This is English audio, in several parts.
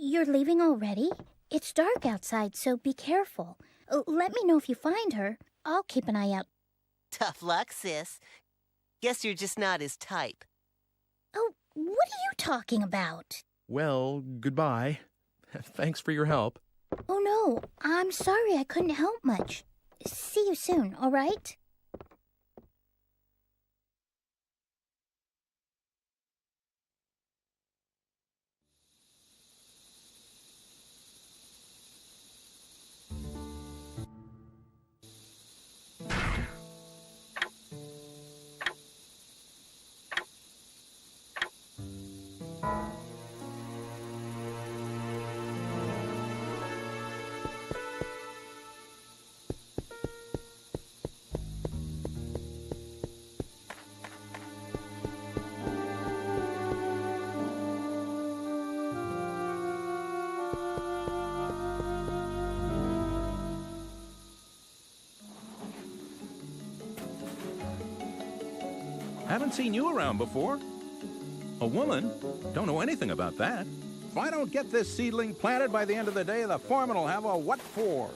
You're leaving already? It's dark outside, so be careful. Let me know if you find her. I'll keep an eye out. Tough luck, sis. Guess you're just not his type. Oh, what are you talking about? Well, goodbye. Thanks for your help. Oh no, I'm sorry I couldn't help much. See you soon, all right? Haven't seen you around before. A woman? Don't know anything about that. If I don't get this seedling planted by the end of the day, the foreman will have a what for.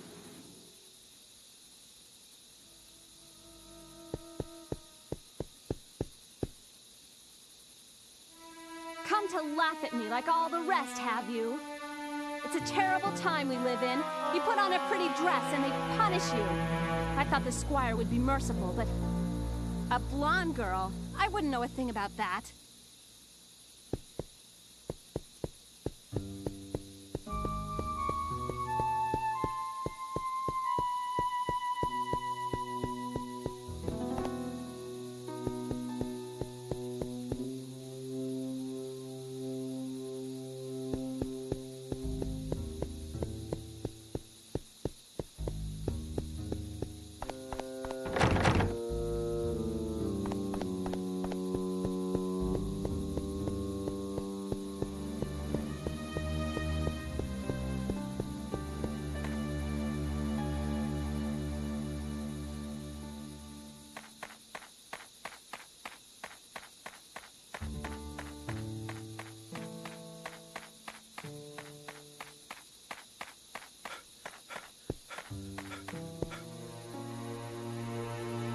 Come to laugh at me like all the rest, have you? It's a terrible time we live in. You put on a pretty dress and they punish you. I thought the squire would be merciful, but a blonde girl? I wouldn't know a thing about that.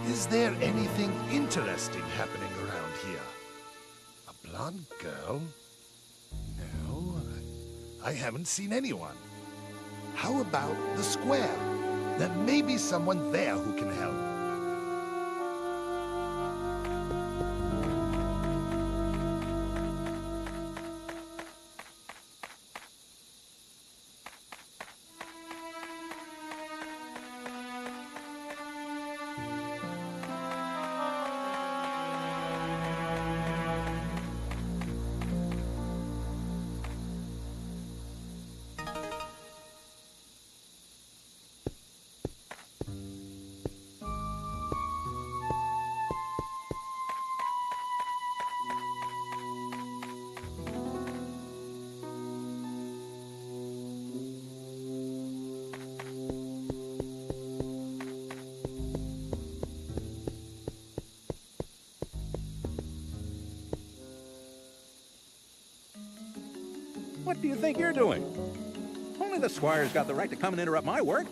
Is there anything interesting happening around here? A blonde girl? No, I haven't seen anyone. How about the square? There may be someone there who can help. What do you think you're doing? Only the squire's got the right to come and interrupt my work.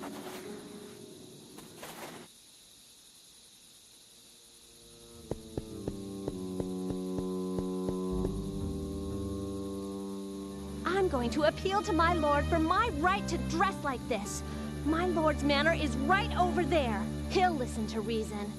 I'm going to appeal to my lord for my right to dress like this. My lord's manor is right over there. He'll listen to reason.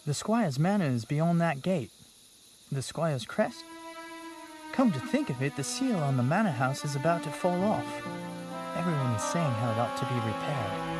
The squire's manor is beyond that gate. The squire's crest. Come to think of it, the seal on the manor house is about to fall off. Everyone is saying how it ought to be repaired.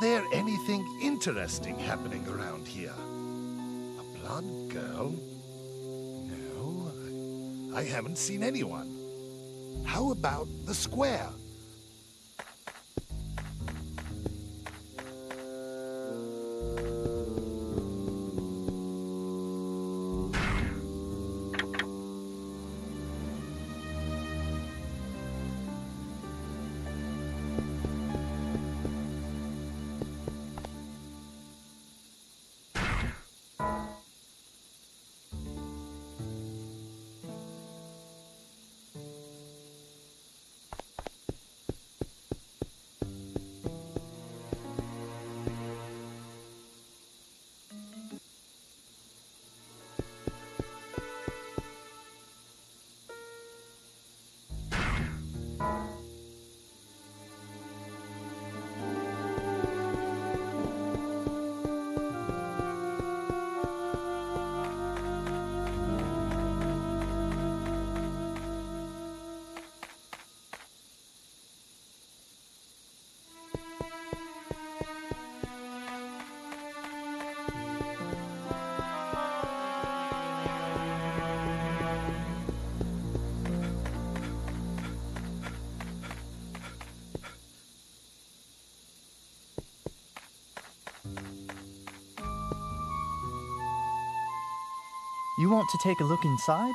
there anything interesting happening around here? A blonde girl? No, I haven't seen anyone. How about the square? You want to take a look inside?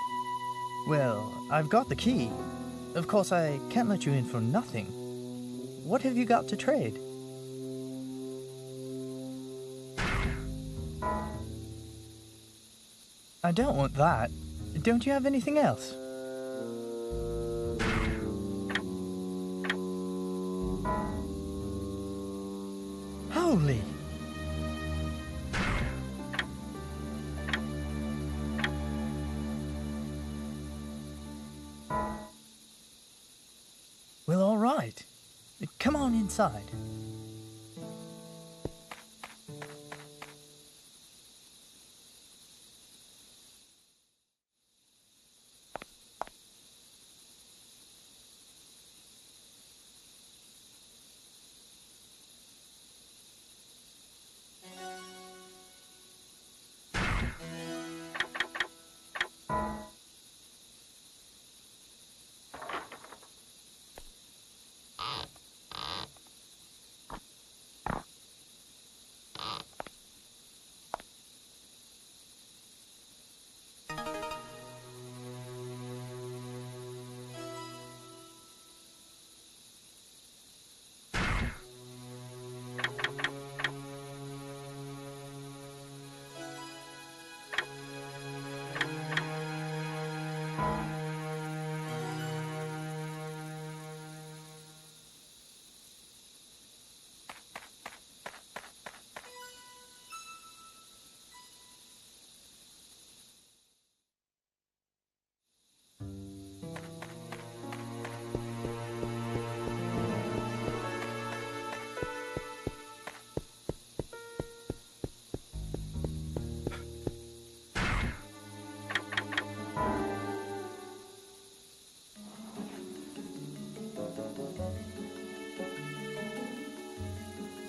Well, I've got the key. Of course, I can't let you in for nothing. What have you got to trade? I don't want that. Don't you have anything else? Holy! Well, all right. Come on inside.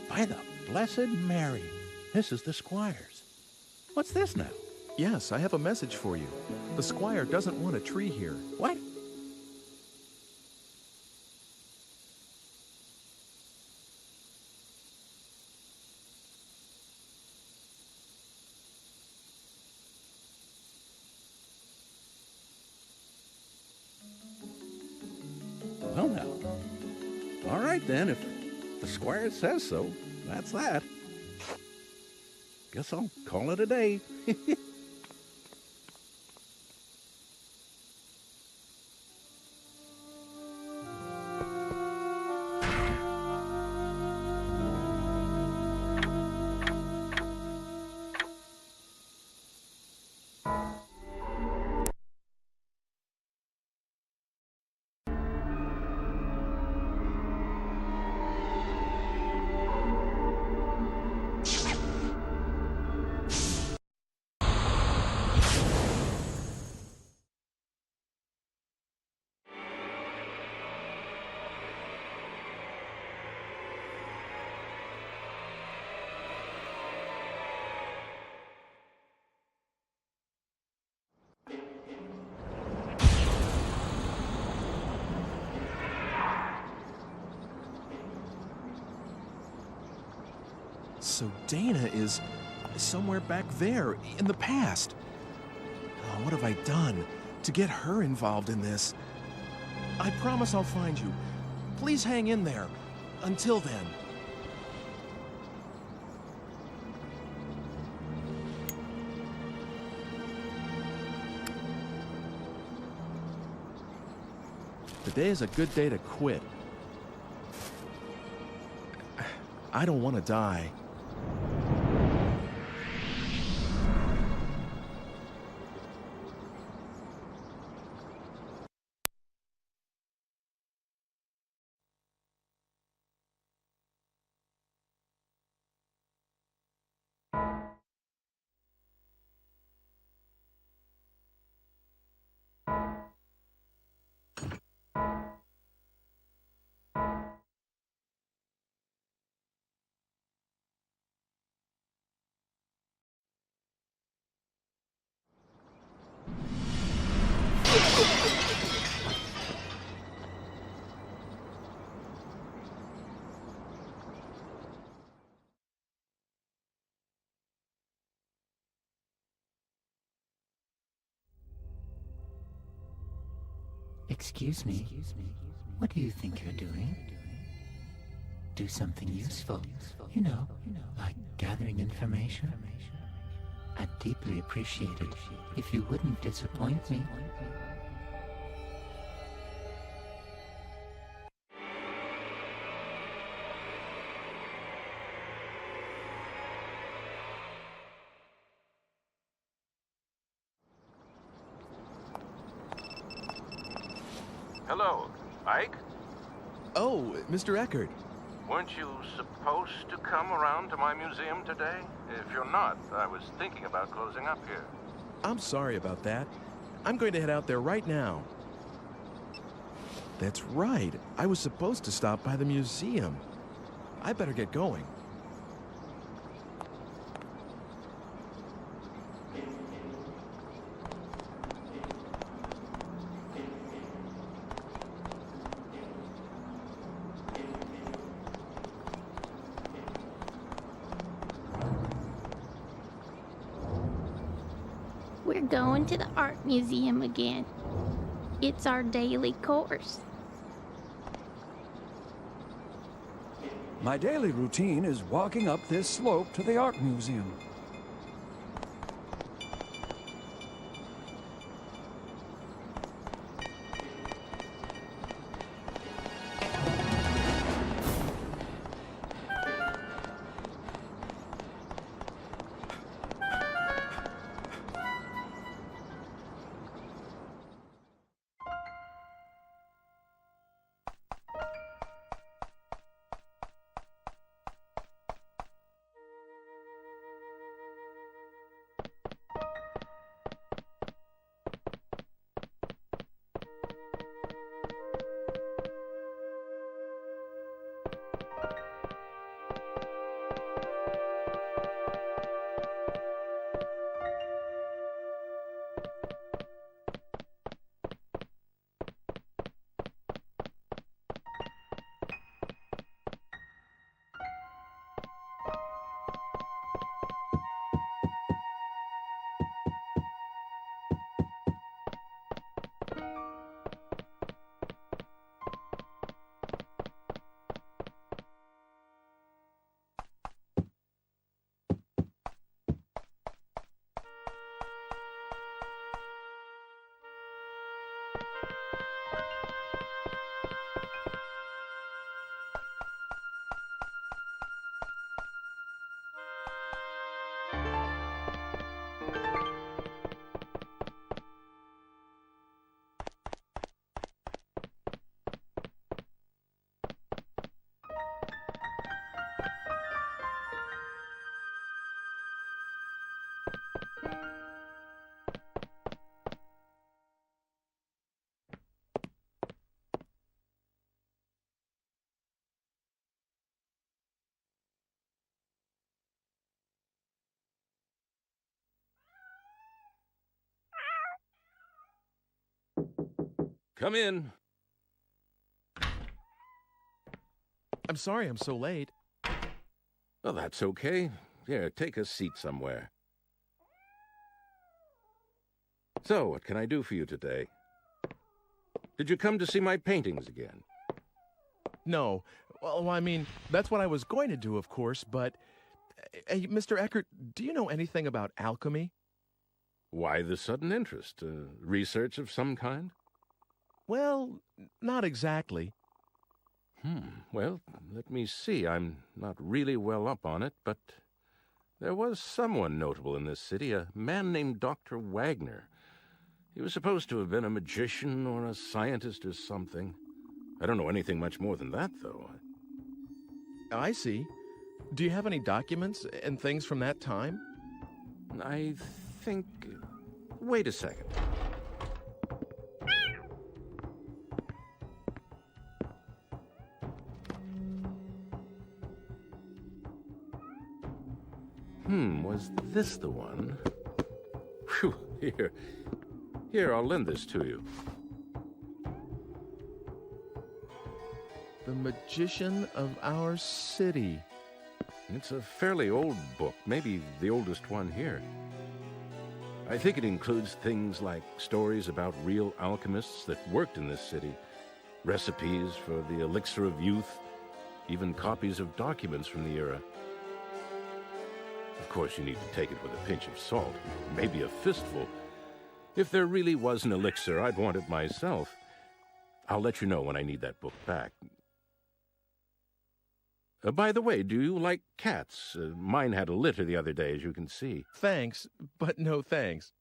By the Blessed Mary, this is the squire's. What's this now? Yes, I have a message for you. The squire doesn't want a tree here. What? Well, now. All right, then, if the squire says so, that's that. Guess I'll call it a day. So Dana is somewhere back there in the past. Oh, what have I done to get her involved in this? I promise I'll find you. Please hang in there. Until then. Today is a good day to quit. I don't want to die. Excuse me. What do you think you're doing? Do something useful. You know, like gathering information. I'd deeply appreciate it if you wouldn't disappoint me. Hello, Ike? Oh, Mr. Eckert. Weren't you supposed to come around to my museum today? If you're not, I was thinking about closing up here. I'm sorry about that. I'm going to head out there right now. That's right. I was supposed to stop by the museum. I better get going. We're going to the art museum again. It's our daily course. My daily routine is walking up this slope to the art museum. Come in. I'm sorry I'm so late. Well, that's okay. Here, take a seat somewhere. So, what can I do for you today? Did you come to see my paintings again? No. Well, I mean, that's what I was going to do, of course, but... Hey, Mr. Eckert, do you know anything about alchemy? Why the sudden interest? Research of some kind? Well, not exactly. Well, let me see. I'm not really well up on it, but there was someone notable in this city, a man named Dr. Wagner. He was supposed to have been a magician or a scientist or something. I don't know anything much more than that, though. I see. Do you have any documents and things from that time? I think... Wait a second. Was this the one? Phew, Here, I'll lend this to you. The Magician of Our City. It's a fairly old book, maybe the oldest one here. I think it includes things like stories about real alchemists that worked in this city, recipes for the elixir of youth, even copies of documents from the era. Of course, you need to take it with a pinch of salt, maybe a fistful. If there really was an elixir, I'd want it myself. I'll let you know when I need that book back. By the way, do you like cats? Mine had a litter the other day, as you can see. Thanks, but no thanks.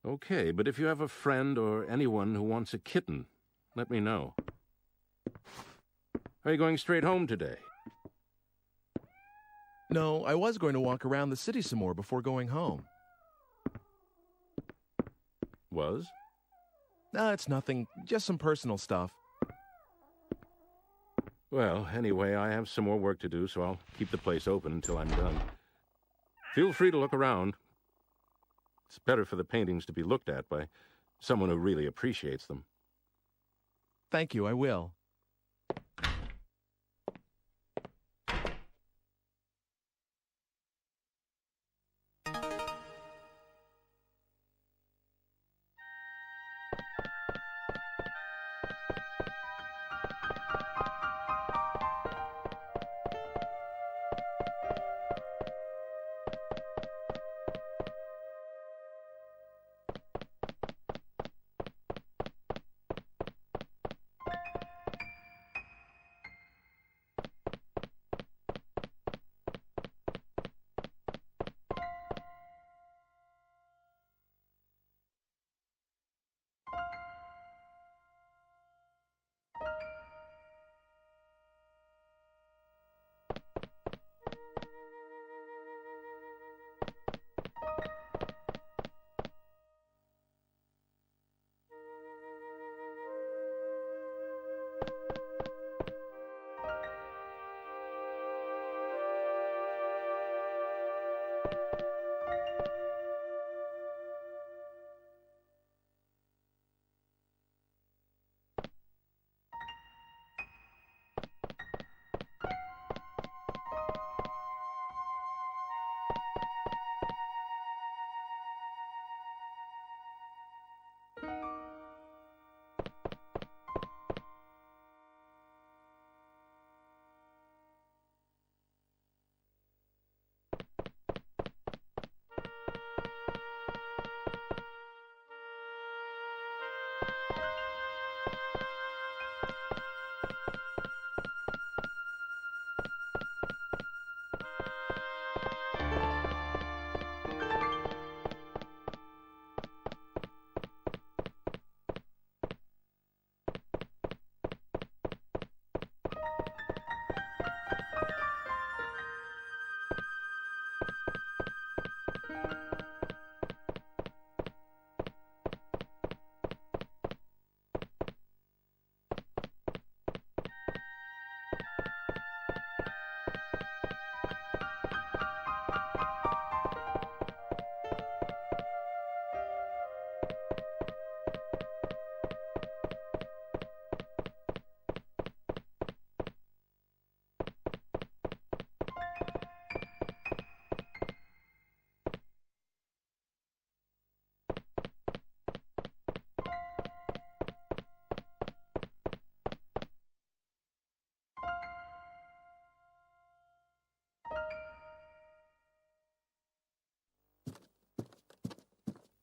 Okay, but if you have a friend or anyone who wants a kitten, let me know. Are you going straight home today? No, I was going to walk around the city some more before going home. Was? It's nothing, just some personal stuff. Well, anyway, I have some more work to do, so I'll keep the place open until I'm done. Feel free to look around. It's better for the paintings to be looked at by someone who really appreciates them. Thank you, I will.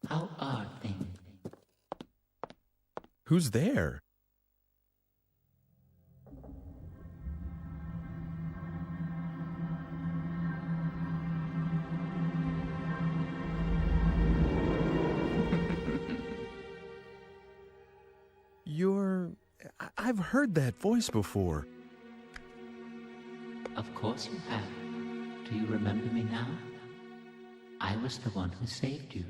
How are things? Who's there? I've heard that voice before. Of course you have. Do you remember me now? I was the one who saved you.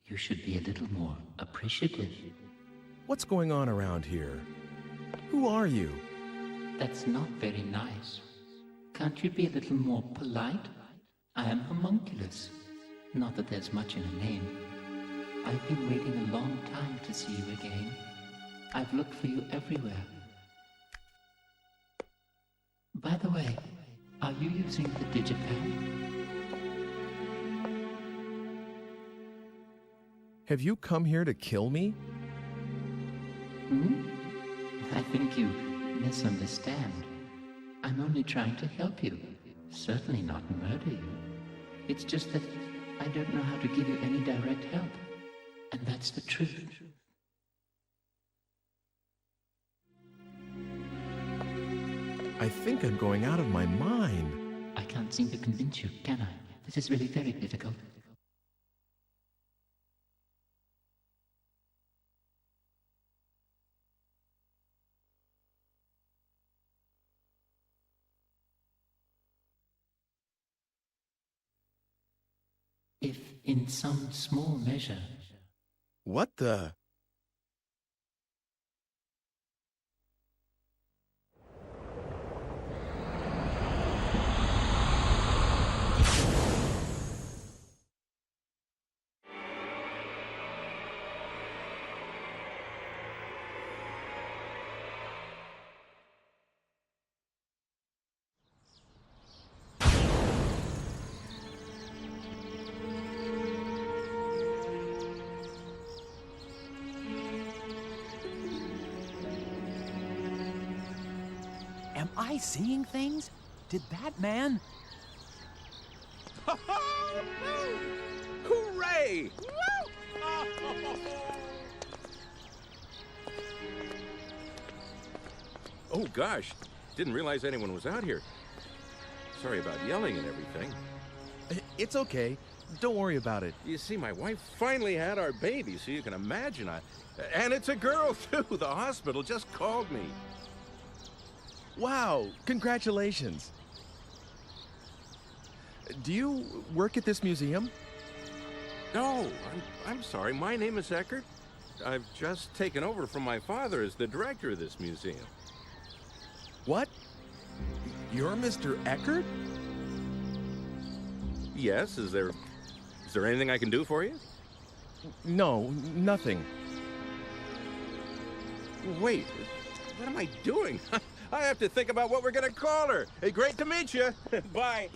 You should be a little more appreciative. What's going on around here? Who are you? That's not very nice. Can't you be a little more polite? I am homunculus. Not that there's much in a name. I've been waiting a long time to see you again. I've looked for you everywhere. By the way, are you using the digipad? Have you come here to kill me? I think you misunderstand. I'm only trying to help you. Certainly not murder you. It's just that I don't know how to give you any direct help. And that's the truth. I think I'm going out of my mind. I can't seem to convince you, can I? This is really very difficult. If in some small measure... What the... Am I seeing things? Did that man... Hooray! Oh, gosh. Didn't realize anyone was out here. Sorry about yelling and everything. It's okay. Don't worry about it. You see, my wife finally had our baby, so you can imagine. And it's a girl, too. The hospital just called me. Wow, congratulations. Do you work at this museum? No, I'm sorry. My name is Eckert. I've just taken over from my father as the director of this museum. What? You're Mr. Eckert? Yes, is there anything I can do for you? No, nothing. Wait, what am I doing? I have to think about what we're gonna call her. Hey, great to meet you. Bye.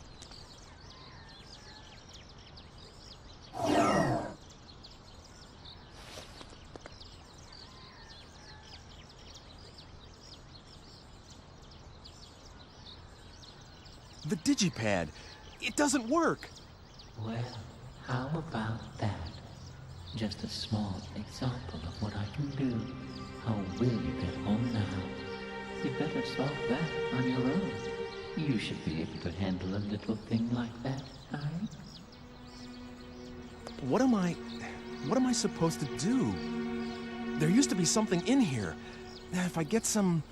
The digipad. It doesn't work. Well, how about that? Just a small example of what I can do. How will you get home now? You better solve that on your own. You should be able to handle a little thing like that, right? What am I supposed to do? There used to be something in here. If I get some...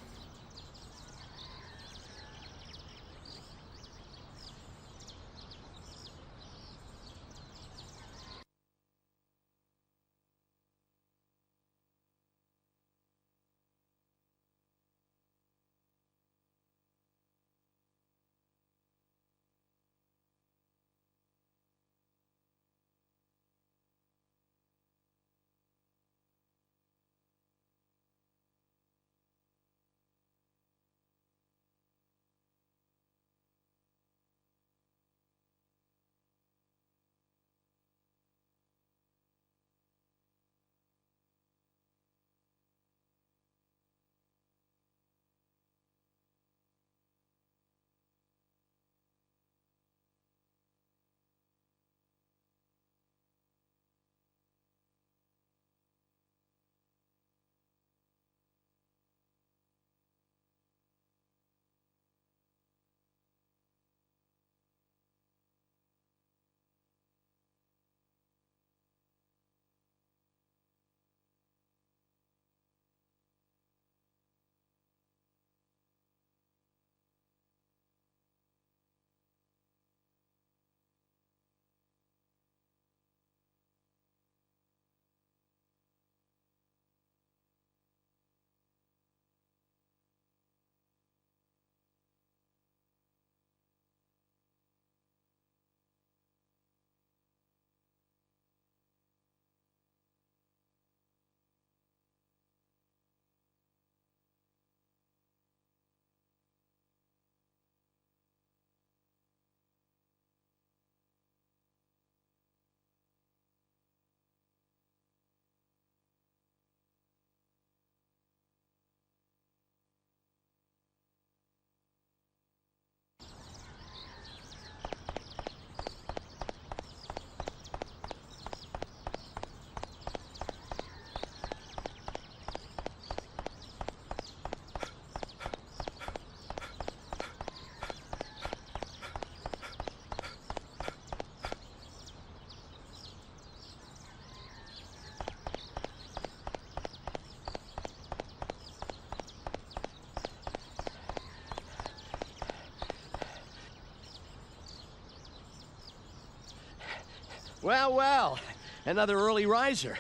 Well, well, another early riser.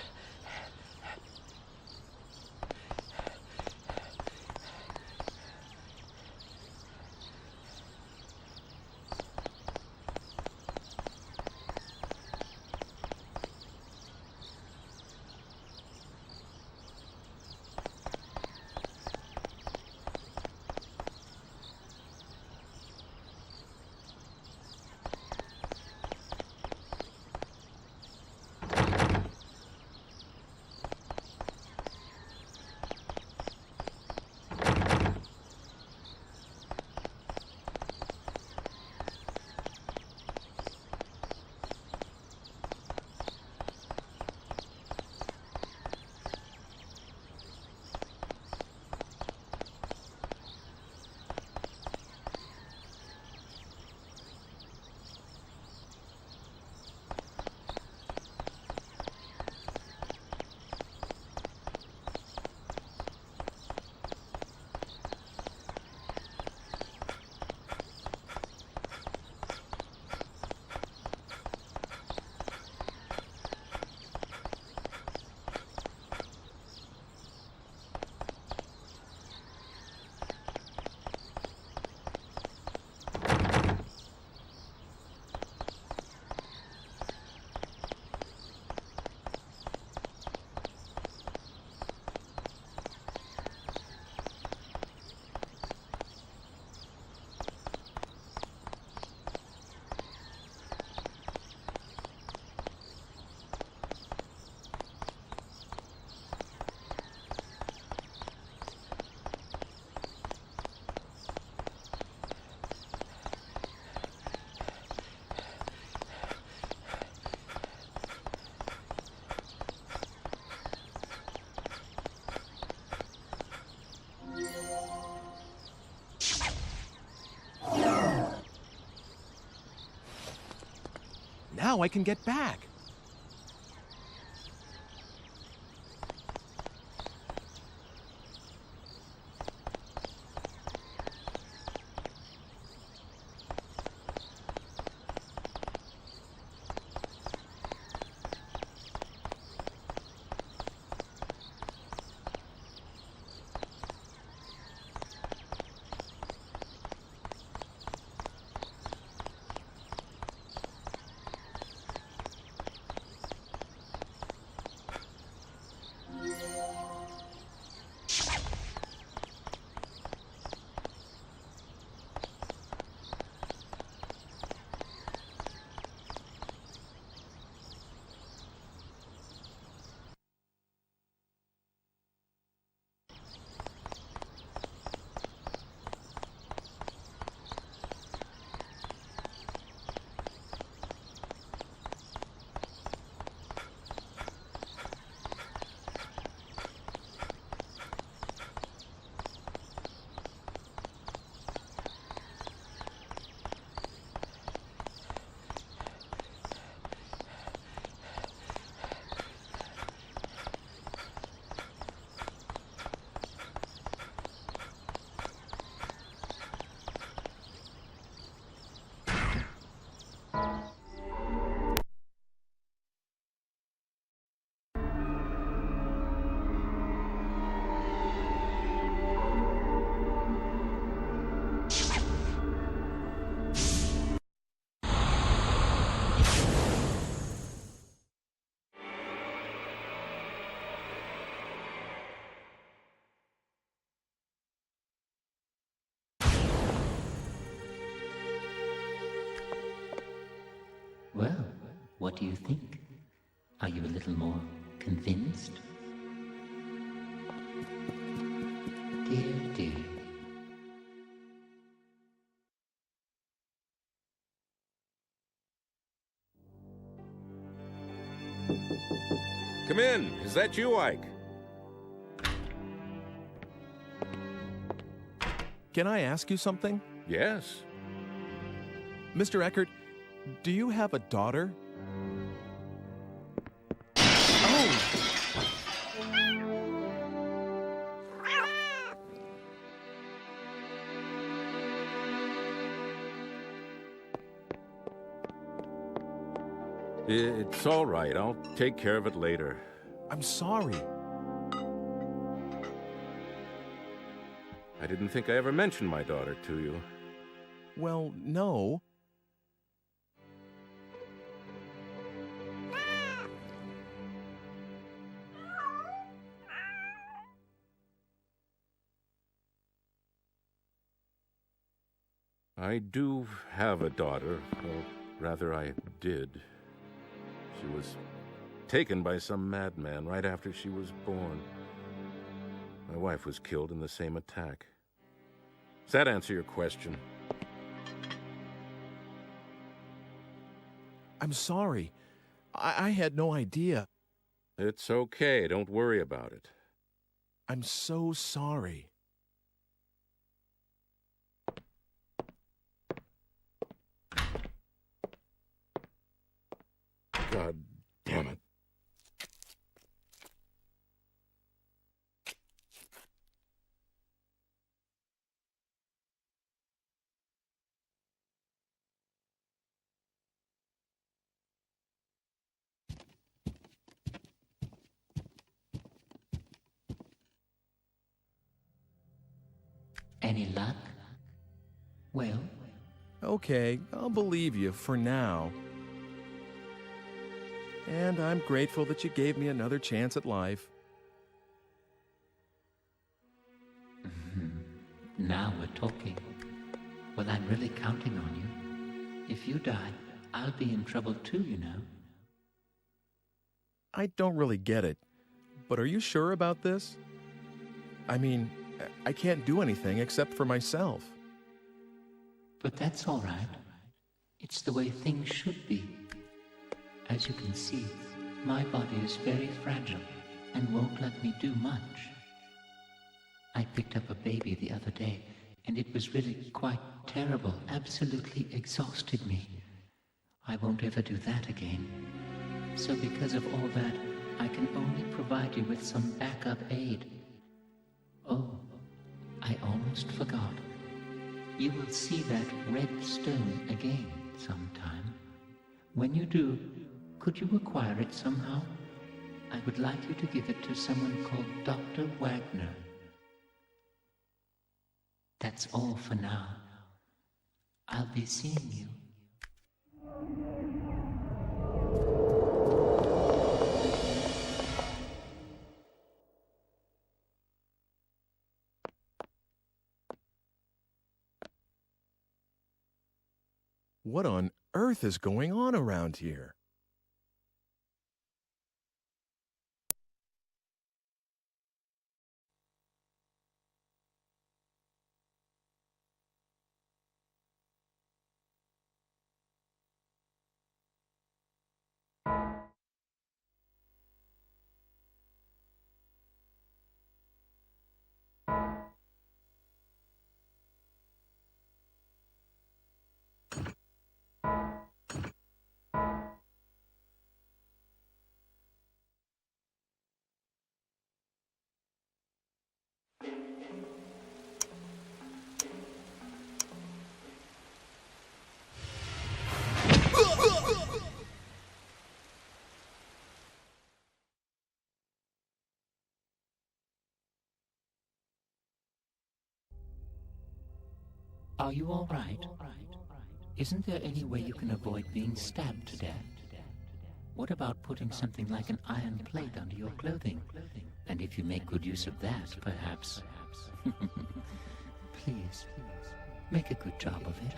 Now I can get back. Well, what do you think? Are you a little more convinced? Dear, dear. Come in. Is that you, Ike? Can I ask you something? Yes. Mr. Eckert, do you have a daughter? Oh! It's all right. I'll take care of it later. I'm sorry. I didn't think I ever mentioned my daughter to you. Well, no. I do have a daughter, or rather I did. She was taken by some madman right after she was born. My wife was killed in the same attack. Does that answer your question? I'm sorry. I had no idea. It's okay. Don't worry about it. I'm so sorry. God damn it. Any luck? Well? Okay, I'll believe you for now. And I'm grateful that you gave me another chance at life. Now we're talking. Well, I'm really counting on you. If you die, I'll be in trouble too, you know. I don't really get it, but are you sure about this? I mean, I can't do anything except for myself. But that's all right. It's the way things should be. As you can see, my body is very fragile and won't let me do much. I picked up a baby the other day, and it was really quite terrible, absolutely exhausted me. I won't ever do that again. So because of all that, I can only provide you with some backup aid. Oh, I almost forgot. You will see that red stone again sometime. When you do, could you acquire it somehow? I would like you to give it to someone called Dr. Wagner. That's all for now. I'll be seeing you. What on earth is going on around here? Are you all right? Isn't there any way you can avoid being stabbed to death? What about putting something like an iron plate under your clothing? And if you make good use of that, perhaps... Please, make a good job of it.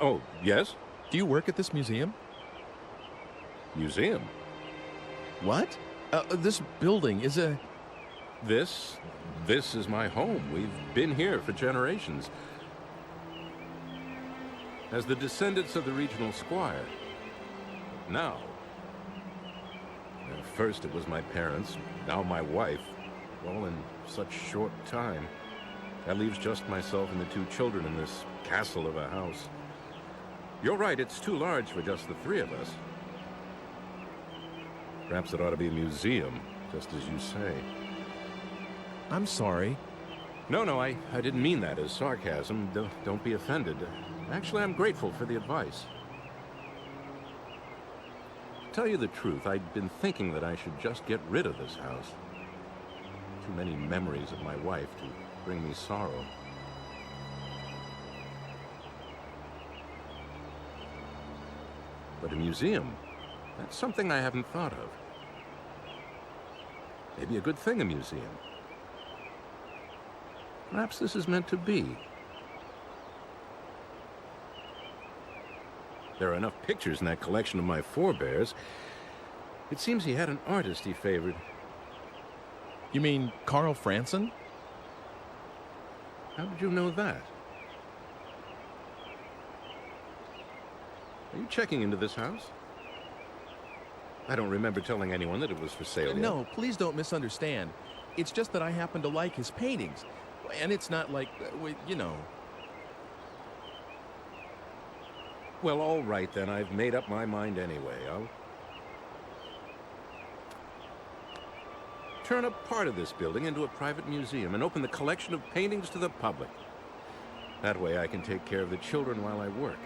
Oh, yes? Do you work at this museum? Museum? What? This building is a... This is my home. We've been here for generations. As the descendants of the regional squire. Now. First it was my parents, now my wife. All in such short time. That leaves just myself and the two children in this castle of a house. You're right, it's too large for just the three of us. Perhaps it ought to be a museum, just as you say. I'm sorry. No, I didn't mean that as sarcasm. Don't be offended. Actually, I'm grateful for the advice. To tell you the truth, I'd been thinking that I should just get rid of this house. Too many memories of my wife to bring me sorrow. But a museum, that's something I haven't thought of. Maybe a good thing, a museum. Perhaps this is meant to be. There are enough pictures in that collection of my forebears. It seems he had an artist he favored. You mean Carl Franson? How did you know that? Are you checking into this house? I don't remember telling anyone that it was for sale yet. No, please don't misunderstand. It's just that I happen to like his paintings. And it's not like, you know... Well, all right then. I've made up my mind anyway. I'll turn a part of this building into a private museum and open the collection of paintings to the public. That way I can take care of the children while I work.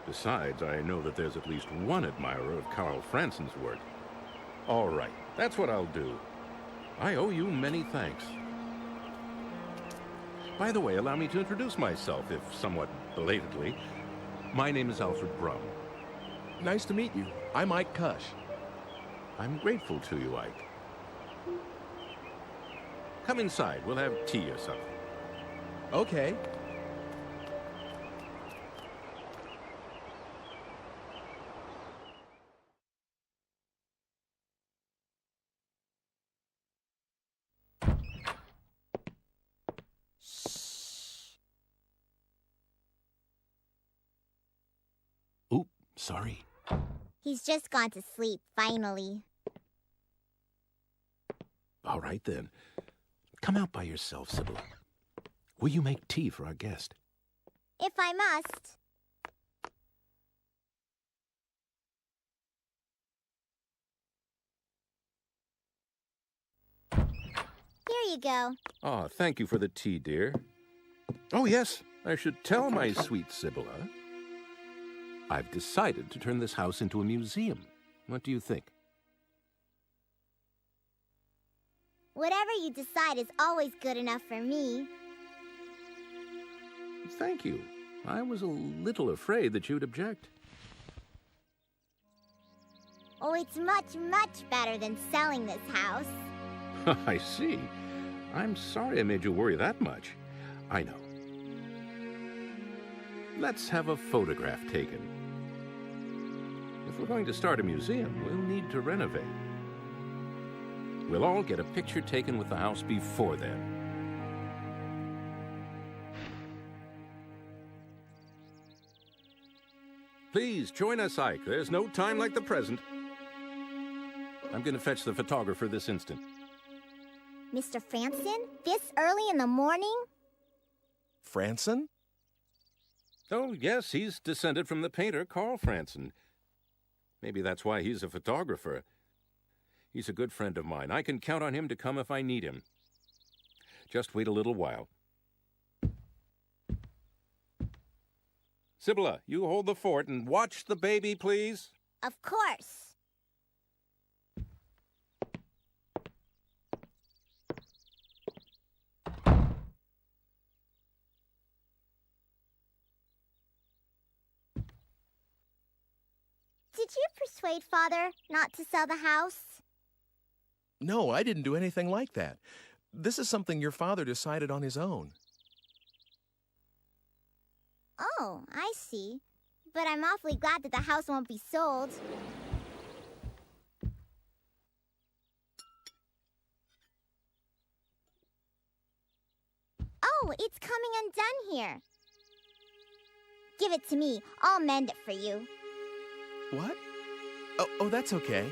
Besides, I know that there's at least one admirer of Carl Franson's work. All right, that's what I'll do. I owe you many thanks. By the way, allow me to introduce myself, if somewhat belatedly. My name is Alfred Brum. Nice to meet you. I'm Ike Cush. I'm grateful to you, Ike. Come inside. We'll have tea or something. Okay. Sorry. He's just gone to sleep, finally. All right, then. Come out by yourself, Sybil. Will you make tea for our guest? If I must. Here you go. Oh, thank you for the tea, dear. Oh, yes, I should tell my sweet Sibylla. I've decided to turn this house into a museum. What do you think? Whatever you decide is always good enough for me. Thank you. I was a little afraid that you'd object. Oh, it's much, much better than selling this house. I see. I'm sorry I made you worry that much. I know. Let's have a photograph taken. If we're going to start a museum, we'll need to renovate. We'll all get a picture taken with the house before then. Please, join us, Ike. There's no time like the present. I'm going to fetch the photographer this instant. Mr. Franson? This early in the morning? Franson? Oh, yes, he's descended from the painter Carl Franson. Maybe that's why he's a photographer. He's a good friend of mine. I can count on him to come if I need him. Just wait a little while. Sibylla, you hold the fort and watch the baby, please. Of course. Did you persuade Father not to sell the house? No, I didn't do anything like that. This is something your father decided on his own. Oh, I see. But I'm awfully glad that the house won't be sold. Oh, it's coming undone here. Give it to me. I'll mend it for you. What? Oh, that's okay.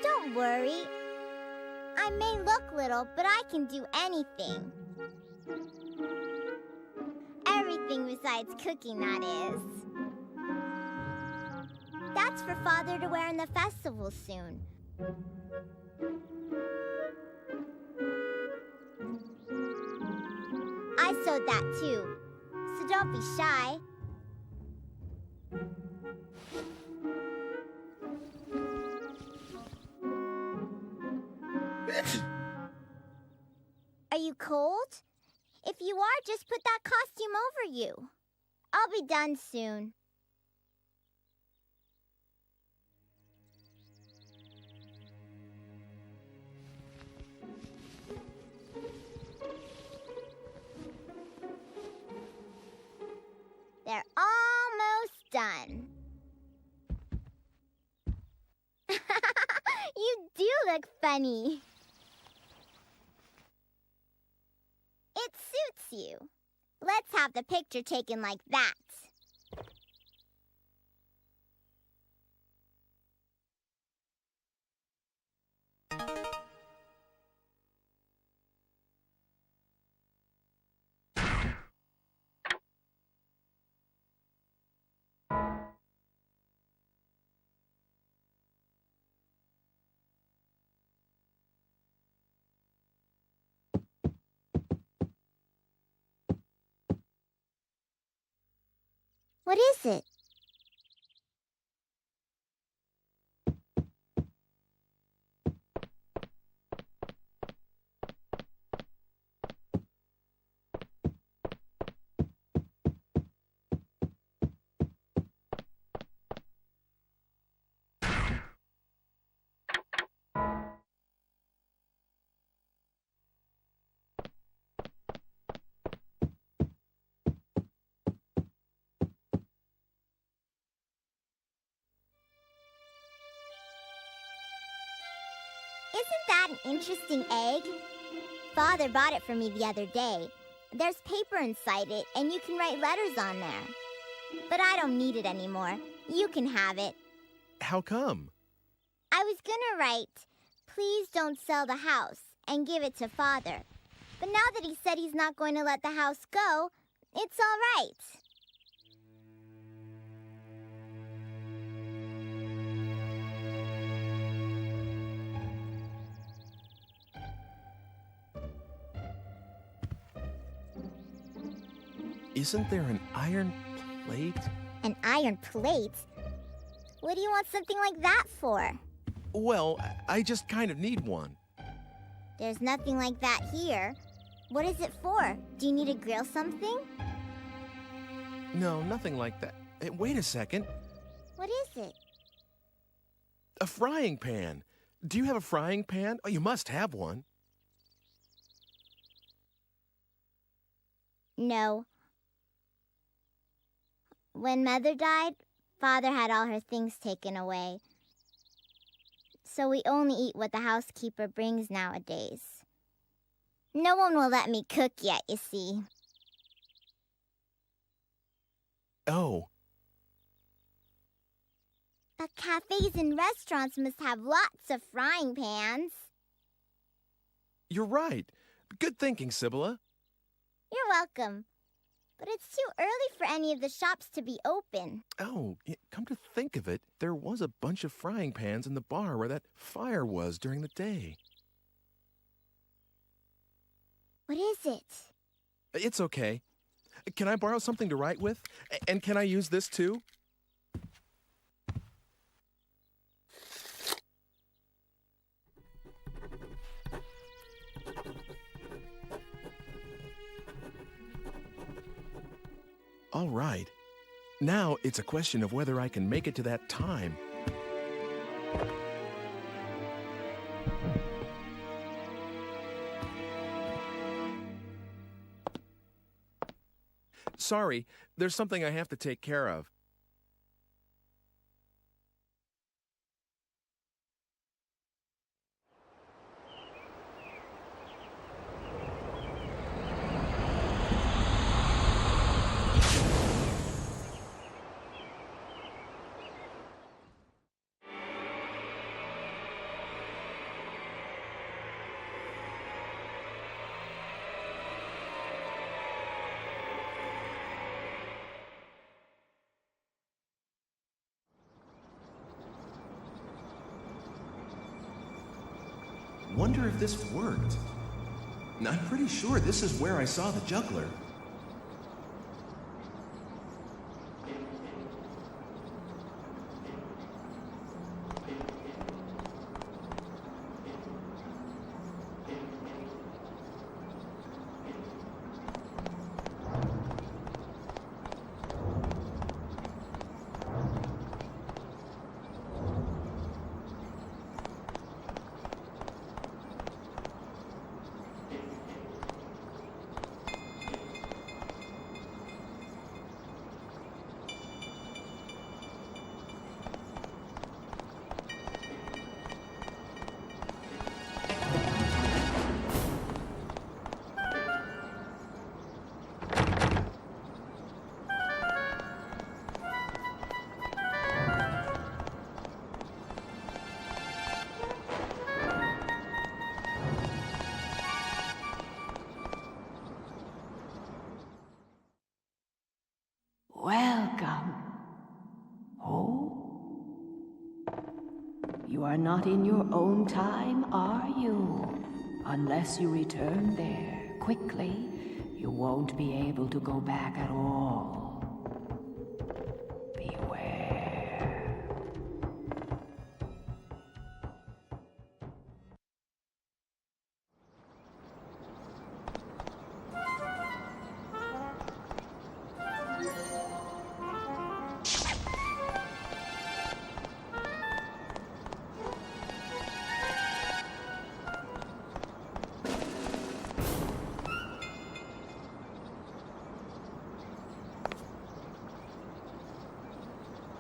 Don't worry. I may look little, but I can do anything. Everything besides cooking, that is. That's for Father to wear in the festival soon. I sewed that too, so don't be shy. Are you cold? If you are, just put that costume over you. I'll be done soon. They're almost done. You do look funny. It suits you. Let's have the picture taken like that. What is it? Isn't that an interesting egg? Father bought it for me the other day. There's paper inside it, and you can write letters on there. But I don't need it anymore. You can have it. How come? I was gonna write, "Please don't sell the house," and give it to Father. But now that he said he's not going to let the house go, it's all right. Isn't there an iron plate? An iron plate? What do you want something like that for? Well, I just kind of need one. There's nothing like that here. What is it for? Do you need to grill something? No, nothing like that. Hey, wait a second. What is it? A frying pan. Do you have a frying pan? Oh, you must have one. No. When Mother died, Father had all her things taken away. So we only eat what the housekeeper brings nowadays. No one will let me cook yet, you see. Oh. But cafes and restaurants must have lots of frying pans. You're right. Good thinking, Sibylla. You're welcome. But it's too early for any of the shops to be open. Oh, come to think of it, there was a bunch of frying pans in the bar where that fire was during the day. What is it? It's okay. Can I borrow something to write with? And can I use this too? All right. Now it's a question of whether I can make it to that time. Sorry, there's something I have to take care of. Wonder if this worked. I'm pretty sure this is where I saw the juggler. Welcome. Oh? You are not in your own time, are you? Unless you return there quickly, you won't be able to go back at all. Beware.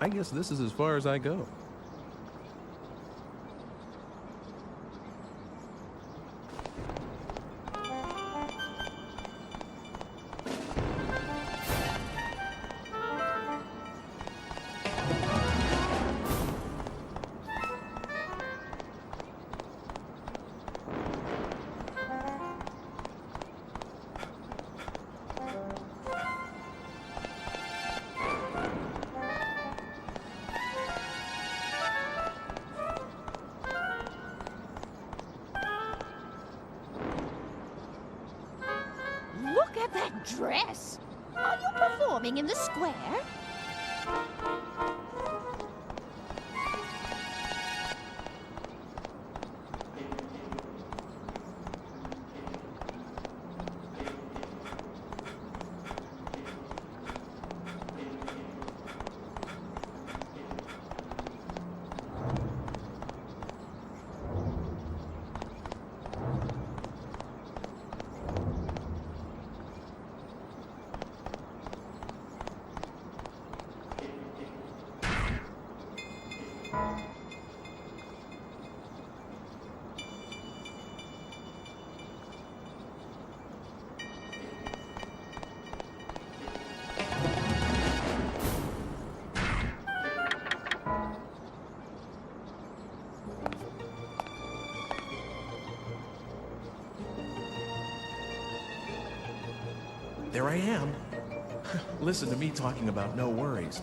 I guess this is as far as I go. Look at that dress! Are you performing in the square? There I am. Listen to me talking about no worries.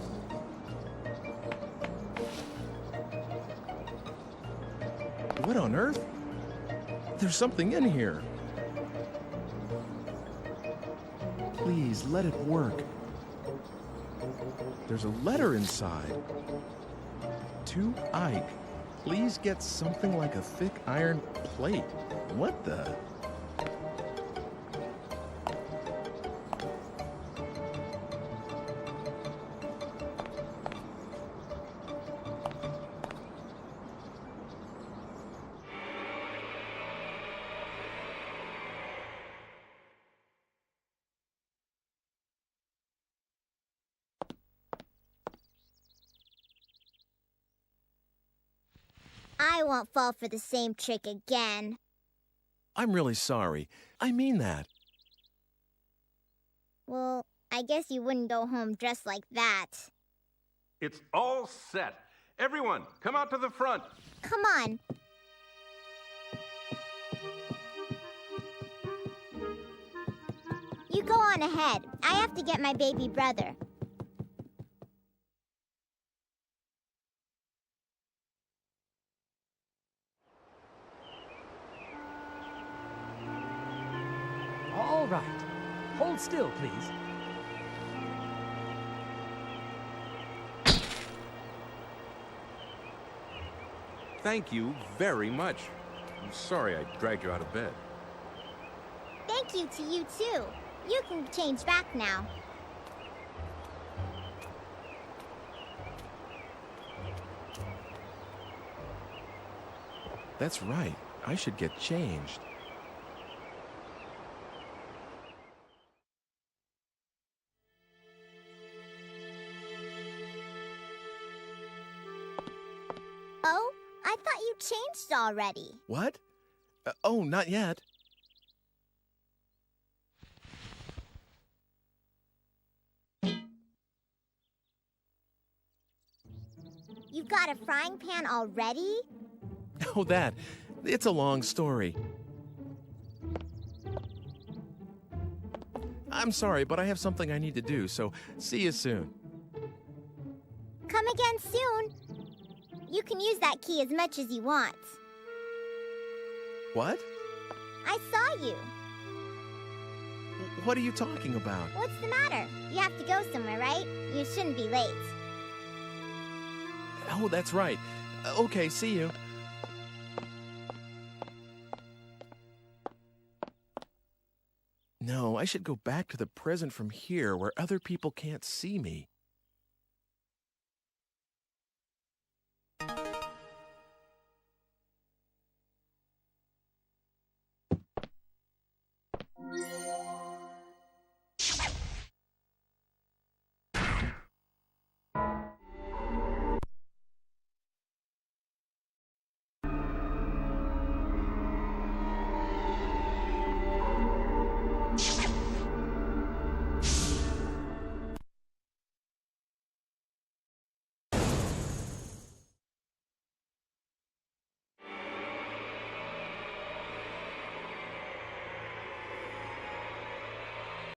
What on earth? There's something in here. Please, let it work. There's a letter inside. To Ike. Please get something like a thick iron plate. What the? I won't fall for the same trick again. I'm really sorry. I mean that. Well, I guess you wouldn't go home dressed like that. It's all set. Everyone, come out to the front. Come on. You go on ahead. I have to get my baby brother. All right. Hold still, please. Thank you very much. I'm sorry I dragged you out of bed. Thank you to you, too. You can change back now. That's right. I should get changed. Oh, I thought you changed already. What? Oh, not yet. You've got a frying pan already? Oh, that. It's a long story. I'm sorry, but I have something I need to do, so see you soon. Come again soon. You can use that key as much as you want. What? I saw you. What are you talking about? What's the matter? You have to go somewhere, right? You shouldn't be late. Oh, that's right. Okay, see you. No, I should go back to the present from here where other people can't see me.